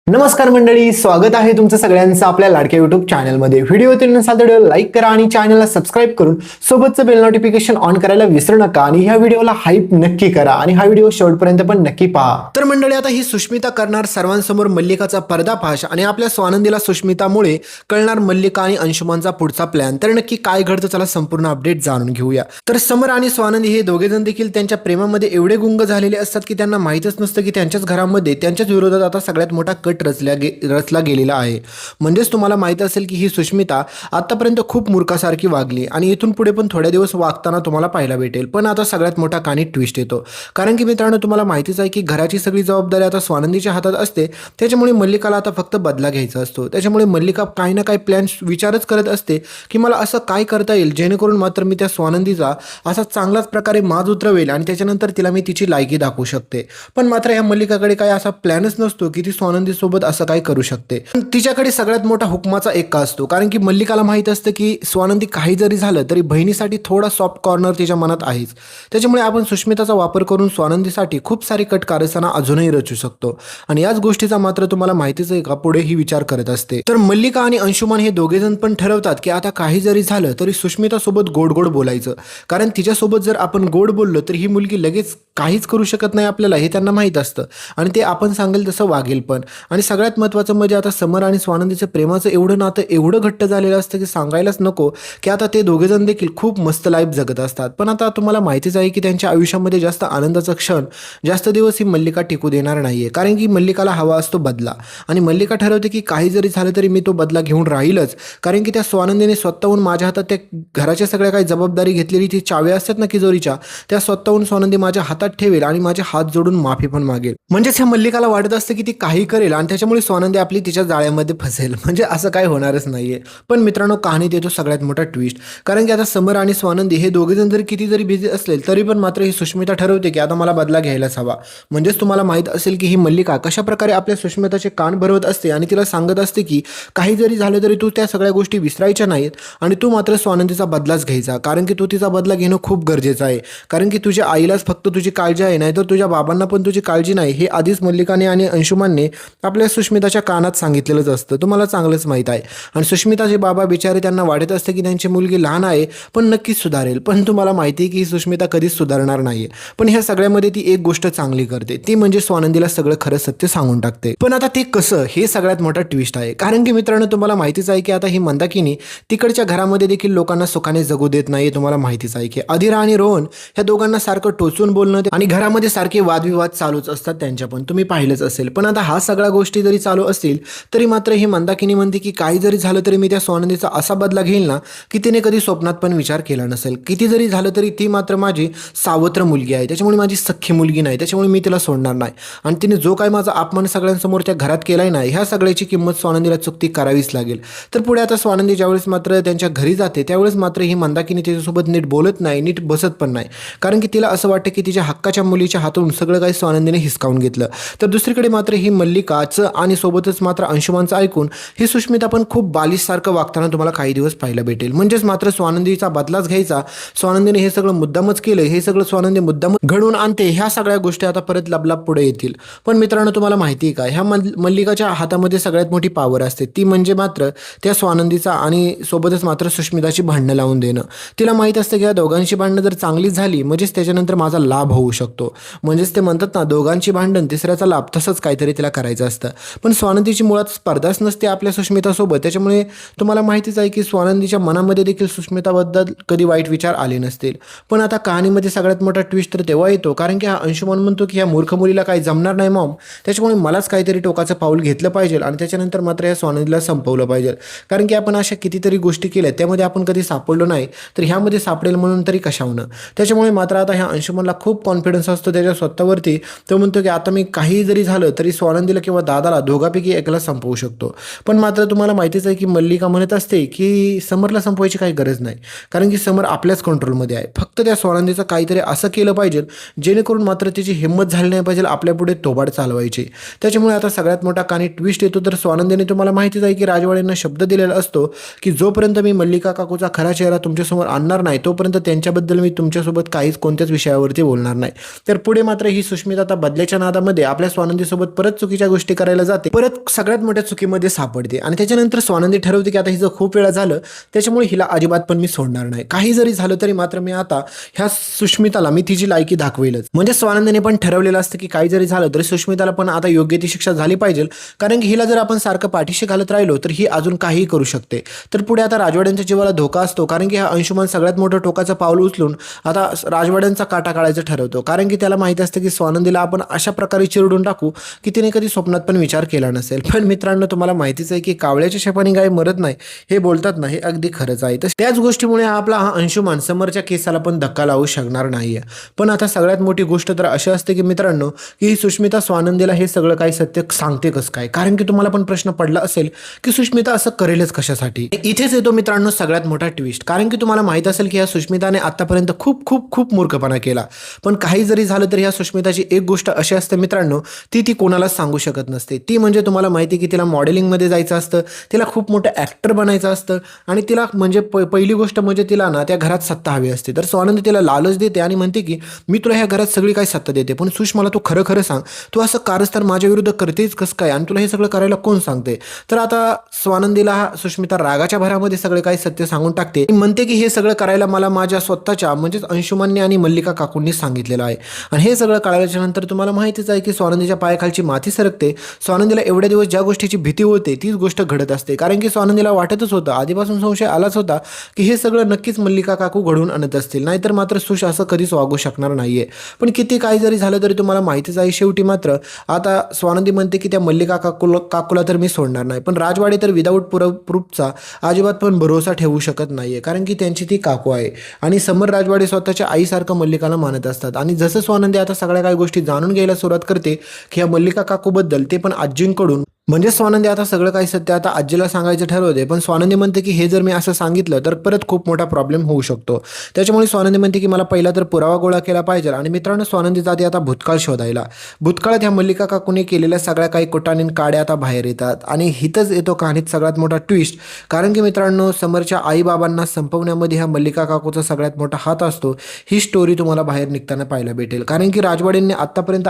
नमस्कार मंडळी, स्वागत आहे तुमचं सगळ्यांचं आपल्या लाडक्या युट्यूब चॅनलमध्ये. व्हिडिओ नसाल तर व्हिडिओ लाईक करा आणि चॅनलला सबस्क्राईब करून सोबतचं बेल नोटिफिकेशन ऑन करायला विसरू नका आणि ह्या व्हिडिओला हाईप नक्की करा आणि हा व्हिडिओ शेवटपर्यंत पण नक्की पहा. तर मंडळी, आता ही सुष्मिता करणार सर्वांसमोर मल्लिकाचा पर्दाफाश आणि आपल्या स्वानंदीला सुष्मितामुळे कळणार मल्लिका आणि अंशुमानचा पुढचा प्लॅन. तर नक्की काय घडतं, चला संपूर्ण अपडेट जाणून घेऊया. तर समर आणि स्वानंदी हे दोघे जण देखील त्यांच्या प्रेमामध्ये एवढे गुंग झालेले असतात की त्यांना माहीतच नसतं की त्यांच्याच घरामध्ये त्यांच्याच विरोधात आता सगळ्यात मोठा कट रचला गेलेला आहे. म्हणजेच तुम्हाला माहित असेल की ही सुष्मिता आतापर्यंत खूप मूर्खासारखी वागली आणि इथून पुढे पण थोड्या दिवस वागताना तुम्हाला पाहायला भेटेल. पण आता सगळ्यात मोठा कानी ट्विस्ट येतो, कारण की मित्रांनो तुम्हाला माहितीच आहे की घराची सगळी जबाबदारी आता स्वानंदीच्या हातात असते. त्याच्यामुळे मल्लिकाला आता फक्त बदला घ्यायचा असतो. त्याच्यामुळे मल्लिका काही ना काही प्लॅन विचारच करत असते की मला असं काय करता येईल जेणेकरून मात्र मी त्या स्वानंदीचा असा चांगलाच प्रकारे माज उतरवेल आणि त्याच्यानंतर तिला मी तिची लायकी दाखवू शकते. पण मात्र या मल्लिकाकडे काही असा प्लॅनच नसतो की ती स्वानंदीसोबत असं काय करू शकते. तिच्याकडे सगळ्यात मोठा हुकमाचा एक का असतो, कारण की मल्लिकाला माहित असतं की स्वानंदी काही जरी झालं तरी बहिणीसाठी थोडा सॉफ्ट कॉर्नर तिच्या मनात आहेच. त्याच्यामुळे आपण सुष्मिताचा वापर करून स्वानंदीसाठी खूप सारी कट कारस्थाना अजूनही रचू शकतो. आणि याच गोष्टीचा मात्र तुम्हाला माहितीच आहे का, पुढे ही विचार करत असते. तर मल्लिका आणि अंशुमान हे दोघे जण पण ठरवतात की आता काही जरी झालं तरी सुष्मिता सोबत गोड गोड बोलायचं, कारण तिच्यासोबत जर आपण गोड बोललो तर ही मुलगी लगेच काहीच करू शकत नाही आपल्याला, हे त्यांना माहीत असतं आणि ते आपण सांगेल तसं वागेल पण. आणि सगळ्यात महत्त्वाचं म्हणजे आता समर आणि स्वानंदीचं प्रेमाचं एवढं नातं एवढं घट्ट झालेलं असतं की सांगायलाच नको की आता ते दोघेजण देखील खूप मस्त लाईफ जगत असतात. पण आता तुम्हाला माहितीच आहे की त्यांच्या आयुष्यामध्ये जास्त आनंदाचा क्षण जास्त दिवस ही मल्लिका टिकू देणार नाहीये, कारण की मल्लिकाला हवा असतो बदला. आणि मल्लिका ठरवते की काही जरी झालं तरी मी तो बदला घेऊन राहीलच, कारण की त्या स्वानंदीने स्वतःहून माझ्या हातात त्या घराच्या सगळ्या काही जबाबदारी घेतलेली ती चाव्या असतात ना किजोरीच्या, त्या स्वतःहून स्वानंदी माझ्या हातात ठेवेल आणि माझे हात जोडून माफी पण मागेल. म्हणजेच ह्या मल्लिकाला वाटत असतं की ती काही करेल आणि त्याच्यामुळे स्वानंदी आपली तिच्या जाळ्यामध्ये फसेल. म्हणजे असं काही होणारच नाहीये. पण मित्रांनो, कहाणीत येतो सगळ्यात मोठा ट्विस्ट, कारण की आता समर आणि स्वानंदी हे दोघेजण जरी किती जरी बिझी असले तरी पण मात्र ही सुष्मिता ठरवते की आता मला बदला घ्यायलाच हवा. म्हणजेच तुम्हाला माहित असेल की ही मल्लिका कशा प्रकारे आपल्या सुष्मिताचे कान भरवत असते आणि तिला सांगत असते की काही जरी झालं तरी तू त्या सगळ्या गोष्टी विसरायच्या नाहीत आणि तू मात्र स्वानंदीचा बदलाच घ्यायचा, कारण की तू तिचा बदला घेणं खूप गरजेचं आहे. कारण की तुझ्या आईलाच फक्त तुझी काळजी आहे, नाही तर तुझ्या बाबांना पण तुझी काळजी नाही, हे आधीच मल्लिकाने आणि अंशुमानने आपल्या सुष्मिताच्या कानात सांगितलेलंच असतं. तुम्हाला चांगलंच माहीत आहे. आणि सुष्मिताचे बाबा बिचारे त्यांना वाटत असते की त्यांची मुलगी लहान आहे पण नक्कीच सुधारेल. पण तुम्हाला माहिती आहे की ही सुष्मिता कधीच सुधारणार नाहीये. पण ह्या सगळ्यामध्ये ती एक गोष्ट चांगली करते, ती म्हणजे स्वानंदीला सगळं खरं सत्य सांगून टाकते. पण आता ते कसं, हे सगळ्यात मोठा ट्विस्ट आहे. कारण की मित्रांनो तुम्हाला माहितीच आहे की आता ही मंदाकिनी तिकडच्या घरामध्ये देखील लोकांना सुखाने जगू देत नाही. तुम्हाला माहितीच आहे की अधिरा आणि रोहन ह्या दोघांना सारखं टोचून बोलणं आणि घरामध्ये सारखे वादविवाद चालूच असतात त्यांच्या पण, तुम्ही पाहिलंच असेल. पण आता हा सगळ्या गोष्टी जरी चालू असतील तरी मात्र ही मंदाकिनी म्हणते की काही जरी झालं तरी मी त्या स्वानंदीचा असा बदला घेईल ना की तिने कधी स्वप्नात पण विचार केला नसेल. किती जरी झालं तरी ती मात्र माझी सावत्र मुलगी आहे, त्याच्यामुळे माझी सख्खी मुलगी नाही, त्याच्यामुळे मी तिला सोडणार नाही. आणि तिने जो काय माझा अपमान सगळ्यांसमोर त्या घरात केलाय नाही, ह्या सगळ्याची किंमत स्वानंदीला चुकती करावीच लागेल. तर पुढे आता स्वानंदी ज्यावेळेस मात्र त्यांच्या घरी जाते त्यावेळेस मात्र ही मंदाकिनी तिच्यासोबत नीट बोलत नाही, नीट बसत पण नाही, कारण की तिला असं वाटतं की तिच्या हक्काच्या मुलीच्या हातून सगळं काही स्वानंदीने हिसकावून घेतलं. तर दुसरीकडे मात्र ही मल्लिकाचं आणि सोबतच मात्र अंशुमानचं ऐकून ही सुष्मिता पण खूप बालिशसारखं वागताना तुम्हाला काही दिवस पाहायला भेटेल. म्हणजेच मात्र स्वानंदीचा बदलाच घ्यायचा, स्वानंदीने हे सगळं मुद्दामच केलं, हे सगळं स्वानंदी मुद्दाम घडवून आणते, ह्या सगळ्या गोष्टी आता परत लबलाब पुढे येतील. पण मित्रांनो तुम्हाला माहिती आहे का, ह्या मल्लिकाच्या हातामध्ये सगळ्यात मोठी पॉवर असते, ती म्हणजे मात्र त्या स्वानंदीचा आणि सोबतच मात्र सुष्मिताची भांडणं लावून देणं. तिला माहीत असतं की या दोघांची भांडणं जर चांगली झाली म्हणजेच त्याच्यानंतर माझा लाभ होऊ शकतो. म्हणजेच ते म्हणतात ना, दोघांची भांडण तिसऱ्याचा लाभ, तसंच काहीतरी तिला करायचं असतं. पण स्वानंदीची मुळात स्पर्धाच नसते आपल्या सुष्मितासोबत, त्याच्यामुळे तुम्हाला माहितीच आहे की स्वानंदीच्या मनामध्ये देखील सुष्मिताबद्दल कधी वाईट विचार आले नसतील. पण आता कहाणीमध्ये सगळ्यात मोठा ट्विस्ट तर तेव्हा येतो, कारण की हा अंशुमान म्हणतो की ह्या मूर्ख मुलीला काही जमणार नाही मॉम, त्याच्यामुळे मलाच काहीतरी टोकाचं पाऊल घेतलं पाहिजे आणि त्याच्यानंतर मात्र या स्वानंदीला संपवलं पाहिजे. कारण की आपण अशा कितीतरी गोष्टी केल्या, त्यामध्ये आपण कधी सापडलो नाही, तर ह्यामध्ये सापडेल म्हणून तरी कशावनं. त्याच्यामुळे मात्र आता ह्या अंशुमानला खूप कॉन्फिडन्स असतो त्याच्या स्वतःवरती. तो म्हणतो की आता मी काही जरी झालं तरी स्वानंदीला किंवा दादाला दोघापैकी एकाला संपवू शकतो. पण मात्र तुम्हाला माहितीच आहे की मल्लिका म्हणत असते की समरला संपवायची काही गरज नाही, कारण की समर आपल्याच कंट्रोलमध्ये आहे. फक्त त्या स्वानंदीचं काहीतरी असं केलं पाहिजे जेणेकरून मात्र तिची हिंमत झाली नाही पाहिजे आपल्यापुढे तोबाड चालवायची. त्याच्यामुळे आता सगळ्यात मोठा कानी ट्विस्ट येतो. तर स्वानंदीने तुम्हाला माहितीच आहे की राजवाड्यांना शब्द दिलेला असतो की जोपर्यंत मी मल्लिका काकूचा खरा चेहरा तुमच्यासमोर आणणार नाही तोपर्यंत त्यांच्याबद्दल मी तुमच्यासोबत काहीच कोणत्याच विषयावरती बोलणार नाही. तर पुढे मात्र ही सुष्मिता आता बदल्याच्या नादामध्ये आपल्या स्वानंदीसोबत परत चुकीच्या गोष्टी करायला जाते, परत सगळ्यात मोठ्या चुकीमध्ये सापडते आणि त्याच्यानंतर स्वानंदी ठरवते की आता हिचं खूप वेळा झालं, त्याच्यामुळे हिला अजिबात पण मी सोडणार नाही. काही जरी झालं तरी मात्र मी आता ह्या सुष्मिताला मी तिची लायकी दाखवेलच. म्हणजे स्वानंदीने पण ठरवलेलं असतं की काही जरी झालं तरी सुष्मिताला पण आता योग्य ती शिक्षा झाली पाहिजे, कारण की हिला जर आपण सारखं पाठीशी घालत राहिलो तर ही अजून काहीही करू शकते. तर पुढे आता राजवाड्यांच्या जीवाला धोका असतो, कारण की हा अंशुमन सगळ्यात मोठं टोकाचं पाऊल उचलून आता राजवाड्यांचा काटा काढायचं ठरवतो, कारण की त्याला माहिती असतं की स्वानंदीला आपण अशा प्रकारे चिरडून टाकू की तिने कधी स्वप्नात पण विचार केला नसेल. पण मित्रांनो, तुम्हाला माहितीच आहे की कावळ्याच्या शेपाने गाय मरत नाही, हे बोलतात ना, हे अगदी खरंच आहे. तर त्याच गोष्टीमुळे आपला हा अंशुमन समरच्या केसाला पण धक्का लावू शकणार नाहीये. पण आता सगळ्यात मोठी गोष्ट तर अशी असते की मित्रांनो, की ही सुष्मिता स्वानंदीला हे सगळं काही सत्य सांगते कसं काय, कारण की तुम्हाला पण प्रश्न पडला असेल की सुष्मिता असं करेलच कशासाठी. इथेच येतो मित्रांनो सगळ्यात मोठा ट्विस्ट, कारण की तुम्हाला माहित असेल की या सुष्मिताने आतापर्यंत खूप खूप खूप मूर्खपणा केला, पण काही जरी झालं तरी ह्या सुष्मिताची एक गोष्ट अशी असते मित्रांनो, ती कोणालाच सांगू शकत नसते. ती म्हणजे तुम्हाला माहिती की तिला मॉडेलिंगमध्ये जायचं असतं, तिला खूप मोठं ॲक्टर बनायचं असतं आणि तिला म्हणजे पहिली गोष्ट म्हणजे तिला ना त्या घरात सत्ता हवी असते. तर स्वानंदी तिला लालच देते आणि म्हणते की मी तुला ह्या घरात सगळी काही सत्ता देते, पण सुष मला तू खरं खरं सांग, तू असं कारस्थान माझ्या विरुद्ध करतेच कसं काय आणि तुला हे सगळं करायला कोण सांगते. तर आता स्वानंदीला सुष्मिता रागाच्या भरामध्ये सगळे काही सत्य सांगून टाकते, म्हणते की हे सगळं करायला मला माझ्या स्वतःच्या म्हणजेच अंशुमनने आणि मल्लिका काकूंनी सांगितलेलं आहे. आणि हे सगळं कळाल्याच्या नंतर तुम्हाला माहितीच आहे की स्वानंदीच्या पायाखालची माती सरकते. स्वानंदीला एवढ्या दिवस ज्या गोष्टीची भीती होते तीच गोष्ट घडत असते, कारण की स्वानंदीला वाटतच होतं, आधीपासून संशय आलाच होता की हे सगळं नक्कीच मल्लिका काकू घडवून आणत असतील, नाहीतर मात्र सुश असं कधीच वागू शकणार नाहीये. पण किती काही जरी झालं तरी तुम्हाला माहितीच आहे, शेवटी मात्र आता स्वानंदी म्हणते की त्या मल्लिका काकूला तर मी सोडणार नाही, पण राजवाडे तर विदाऊट प्रूफचा अजिबात पण भरोसा ठेवू शकत नाहीये, कारण की त्यांची ती काकू आहे आणि समर राजवाडे स्वतःच्या आईसारखं मल्लिकाला मानत असतात. आणि जसं स्वानंदी आता सगळ्या काही गोष्टी जाणून घ्यायला सुरुवात करते की या मल्लिका काकूबद्दल, ते पण आजींकडून, म्हणजे स्वानंदी आता सगळं काही सत्य आता आजीला सांगायचं ठरवते, पण स्वानंदी म्हणते की हे जर मी असं सांगितलं तर परत खूप मोठा प्रॉब्लेम होऊ शकतो. त्याच्यामुळे स्वानंदी म्हणते की मला पहिला तर पुरावा गोळा केला पाहिजे. आणि मित्रांनो, स्वानंदी जाते आता भूतकाळ शोधायला. भूतकाळात ह्या मल्लिका काकूने केलेल्या सगळ्या काही कुटाणीन काड्या आता बाहेर येतात आणि हिथंच येतो कहाणीत सगळ्यात मोठा ट्विस्ट, कारण की मित्रांनो, समरच्या आईबाबांना संपवण्यामध्ये ह्या मल्लिका काकूचा सगळ्यात मोठा हात असतो. ही स्टोरी तुम्हाला बाहेर निघताना पाहायला भेटेल, कारण की राजवाड्यांनी आतापर्यंत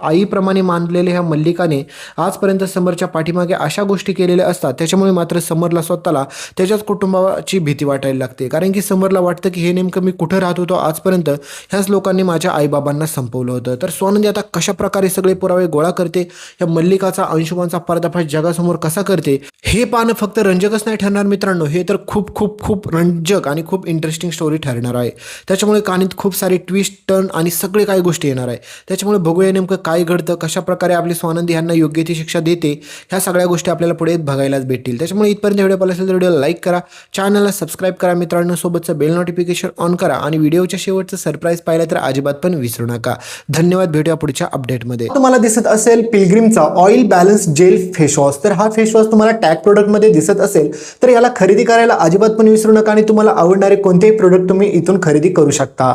आईप्रमाणे मानलेल्या ह्या मल्लिकाने आजपर्यंत समरच्या पाठीमागे अशा गोष्टी केलेल्या असतात, त्याच्यामुळे मात्र समरला स्वतःला त्याच्याच कुटुंबाची भीती वाटायला लागते, कारण की समरला वाटतं की हे नेमकं मी कुठं राहत होतो आजपर्यंत, ह्याच लोकांनी माझ्या आईबाबांना संपवलं होतं. तर स्वानंदी आता कशा प्रकारे सगळे पुरावे गोळा करते, या मल्लिकाचा अंशुमनचा पर्दाफाश जगासमोर कसा करते, हे पाहणं फक्त रंजकच नाही ठरणार मित्रांनो, हे तर खूप खूप खूप रंजक आणि खूप इंटरेस्टिंग स्टोरी ठरणार आहे. त्याच्यामुळे कहाणीत खूप सारे ट्विस्ट, टर्न आणि सगळे काही गोष्टी येणार आहे. त्याच्यामुळे बघूया नेमकं काय घडतं, कशा प्रकारे आपली स्वानंदी यांना योग्य ती शिक्षा देते, ह्या सगळ्या गोष्टी आपल्याला पुढे बघायलाच भेटतील. त्याच्यामुळे इथपर्यंत व्हिडिओ पाहिला असेल तर व्हिडिओला लाईक करा, चॅनलला सबस्क्राईब करा मित्रांनो, सोबतचं बेल नोटिफिकेशन ऑन करा आणि व्हिडिओच्या शेवटचं सरप्राईज पाहिला तर अजिबात पण विसरू नका. धन्यवाद, भेटूया पुढच्या अपडेटमध्ये. तुम्हाला दिसत असेल पिलग्रिमचा oil balance gel face wash, तर हा फेस वॉश तुम्हाला टॅग प्रोडक्टमध्ये दिसत असेल तर याला खरेदी करायला अजिबात पण विसरू नका आणि तुम्हाला आवडणारे कोणतेही प्रोडक्ट तुम्ही इथून खरेदी करू शकता.